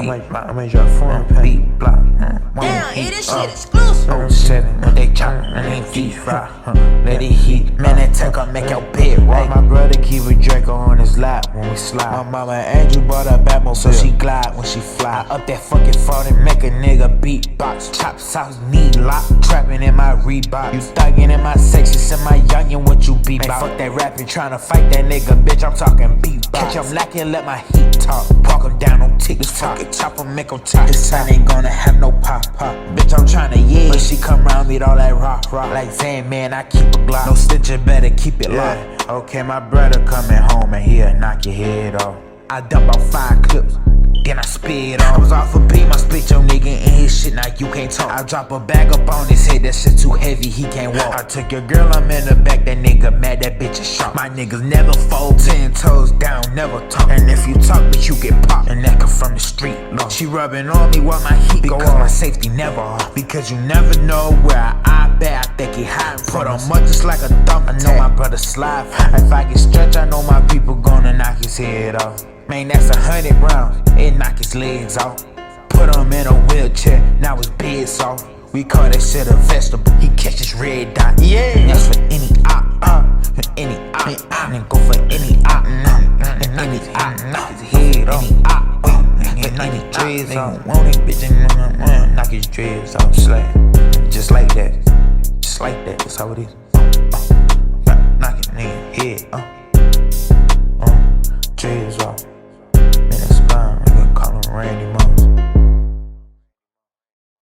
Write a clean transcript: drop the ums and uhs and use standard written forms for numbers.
I made your phone beat block. Damn, this shit exclusive. 07 when they chop and they deep fry. Let it heat, man, that tech gon' make your bed right. My brother keep a Draco on his lap when we slide. My mama Andrew bought a Batmobile so she glide when she fly. Up that fucking phone and make a nigga beatbox. Chop sauce, knee lock, trapping in my Reebok. You thuggin' in my section, send my youngin' what you beat. Man, fuck that rapping, tryna fight that nigga, bitch. I'm talking beatbox. Catch him lacking, let my heat talk. Walk him down on TikTok. Chop him, make him talk. This time ain't gonna have no pop. Bitch, I'm tryna but she come round me all that rock. Like Zan, man, I keep a Glock. No stitching, better keep it locked. Okay, my brother coming home and he'll knock your head off. I dump out 5 clips, then I spit off. I was off a beam, I spit your nigga in his shit, now you can't talk. I drop a bag up on his head, that shit too heavy, he can't walk. I took your girl, I'm in the back, that nigga mad, that bitch is sharp. My niggas never fold, 10 toes down, never talk. And if you talk, bitch, you get popped. And that come from the street, Lord. She rubbing on me while my heat go off. My safety never off, because you never know where I bet. I think he hiding from us. Put on much just like a thumb. I know my brother slide. If I get stretched, I know my people gonna knock his head off. Man, that's 100 rounds, it knock his legs off. Put him in a wheelchair, now his bed's off. We call that shit a vegetable, he catches red dot. Yeah, that's for any op, for any op, and go for any op, and any op, knock his head off. Any op, and knock his dreads off. Want it, bitch, and knock his dreads off. Just like that, that's how it is. Knock his nigga head off.